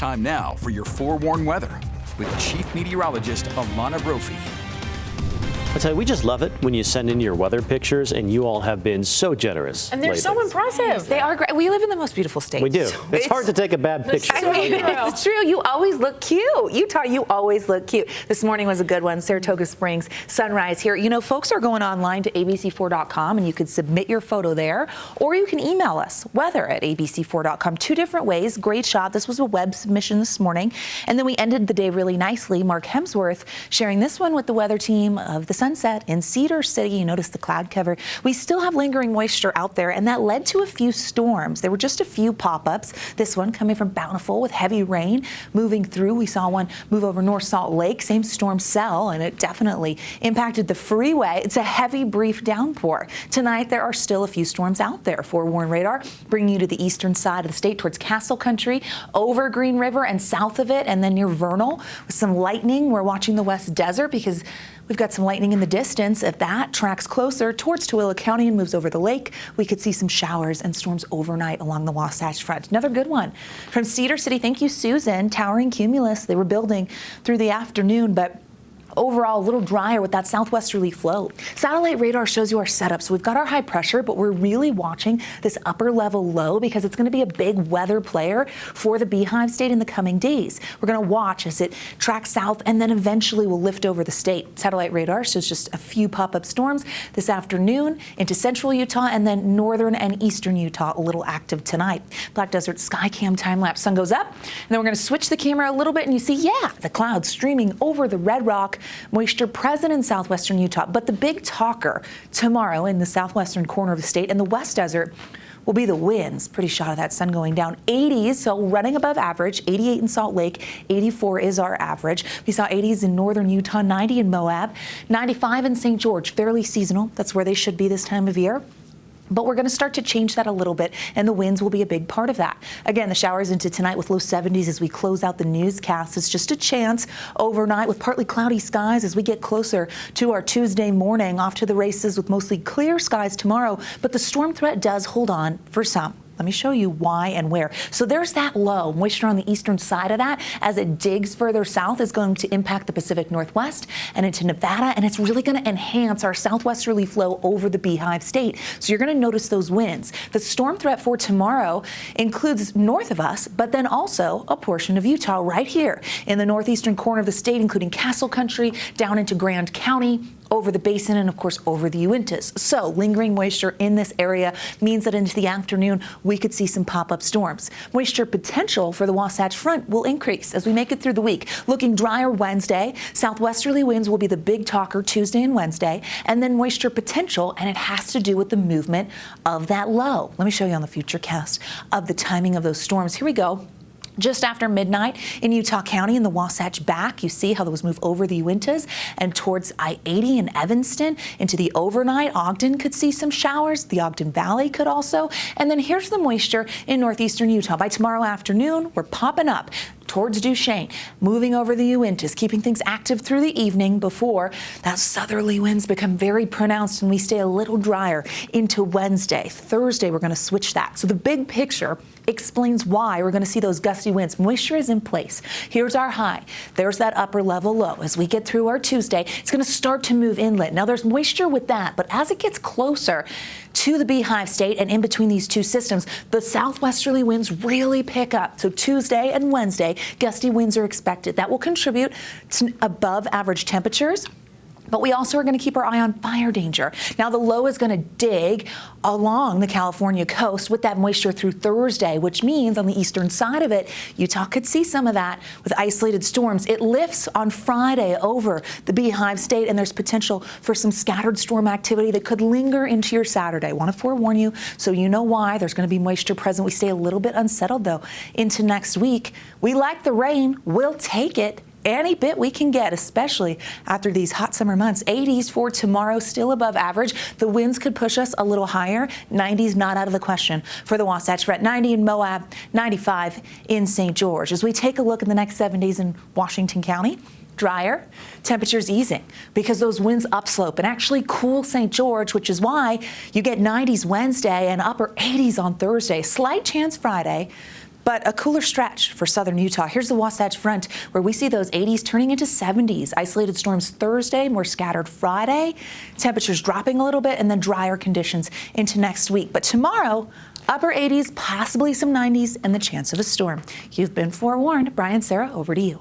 Time now for your forewarned weather with Chief Meteorologist Alana Brophy. I tell you, we just love it when you send in your weather pictures, and you all have been so generous. And they're lately. so impressive. They are great. We live in the most beautiful state. We do. It's hard to take a bad picture. I mean, it's true. You always look cute. Utah, you always look cute. This morning was a good one. Saratoga Springs sunrise here. You know, folks are going online to abc4.com, and you can submit your photo there, or you can email us, weather@abc4.com. Two different ways. Great shot. This was a web submission this morning. And then we ended the day really nicely. Mark Hemsworth sharing this one with the weather team of the sunset in Cedar City. You notice the cloud cover. We still have lingering moisture out there, and that led to a few storms. There were just a few pop-ups. This one coming from Bountiful with heavy rain moving through. We saw one move over North Salt Lake, same storm cell, and it definitely impacted the freeway. It's a heavy, brief downpour. Tonight, there are still a few storms out there. Forewarned radar bringing you to the eastern side of the state towards Castle Country, over Green River and south of it, and then near Vernal with some lightning. We're watching the West Desert because we've got some lightning in the distance. If that tracks closer towards Tooele County and moves over the lake, we could see some showers and storms overnight along the Wasatch Front. Another good one from Cedar City. Thank you, Susan. Towering cumulus. They were building through the afternoon, but overall a little drier with that southwesterly flow. Satellite radar shows you our setup. So we've got our high pressure, but we're really watching this upper level low because it's going to be a big weather player for the Beehive State in the coming days. We're going to watch as it tracks south and then eventually will lift over the state. Satellite radar shows just a few pop-up storms this afternoon into central Utah and then northern and eastern Utah a little active tonight. Black Desert sky cam time lapse. Sun goes up, and then we're going to switch the camera a little bit and you see, yeah, the clouds streaming over the Red Rock. Moisture present in southwestern Utah, but the big talker tomorrow in the southwestern corner of the state and the West Desert will be the winds. Pretty shot of that sun going down. 80s, so running above average. 88 in Salt Lake, 84 is our average. We saw 80s in northern Utah, 90 in Moab, 95 in St. George, fairly seasonal. That's where they should be this time of year. But we're going to start to change that a little bit, and the winds will be a big part of that. Again, the showers into tonight with low 70s as we close out the newscast. It's just a chance overnight with partly cloudy skies as we get closer to our Tuesday morning. Off to the races with mostly clear skies tomorrow, but the storm threat does hold on for some. Let me show you why and where. So there's that low. Moisture on the eastern side of that as it digs further south is going to impact the Pacific Northwest and into Nevada, and it's really going to enhance our southwesterly flow over the Beehive State. So you're going to notice those winds. The storm threat for tomorrow includes north of us, but then also a portion of Utah right here in the northeastern corner of the state, including Castle Country, down into Grand County, over the Basin, and of course over the Uintas. So lingering moisture in this area means that into the afternoon we could see some pop-up storms. Moisture potential for the Wasatch Front will increase as we make it through the week. Looking drier Wednesday, southwesterly winds will be the big talker Tuesday and Wednesday, and then moisture potential, and it has to do with the movement of that low. Let me show you on the Futurecast of the timing of those storms. Here we go. Just after midnight in Utah County in the Wasatch back, you see how those move over the Uintas and towards I-80 in Evanston into the overnight. Ogden could see some showers. The Ogden Valley could also. And then here's the moisture in northeastern Utah. By tomorrow afternoon, we're popping up towards Duchesne, moving over the Uintas, keeping things active through the evening before that southerly winds become very pronounced and we stay a little drier into Wednesday. Thursday, we're going to switch that. So the big picture explains why we're going to see those gusty winds. Moisture is in place. Here's our high. There's that upper level low. As we get through our Tuesday, it's going to start to move inland. Now there's moisture with that, but as it gets closer to the Beehive State and in between these two systems, the southwesterly winds really pick up. So Tuesday and Wednesday, gusty winds are expected. That will contribute to above average temperatures. But we also are going to keep our eye on fire danger. Now, the low is going to dig along the California coast with that moisture through Thursday, which means on the eastern side of it, Utah could see some of that with isolated storms. It lifts on Friday over the Beehive State, and there's potential for some scattered storm activity that could linger into your Saturday. I want to forewarn you so you know why. There's going to be moisture present. We stay a little bit unsettled, though, into next week. We like the rain. We'll take it. Any bit we can get, especially after these hot summer months. 80s for tomorrow, still above average. The winds could push us a little higher. 90s not out of the question for the Wasatch Front. 90 in Moab, 95 in St. George. As we take a look in the next 7 days in Washington County, drier, temperatures easing because those winds upslope and actually cool St. George, which is why you get 90s Wednesday and upper 80s on Thursday. Slight chance Friday. but a cooler stretch for southern Utah. Here's the Wasatch Front, where we see those 80s turning into 70s. Isolated storms Thursday, more scattered Friday. Temperatures dropping a little bit, and then drier conditions into next week. But tomorrow, upper 80s, possibly some 90s, and the chance of a storm. You've been forewarned. Brian, Sarah, over to you.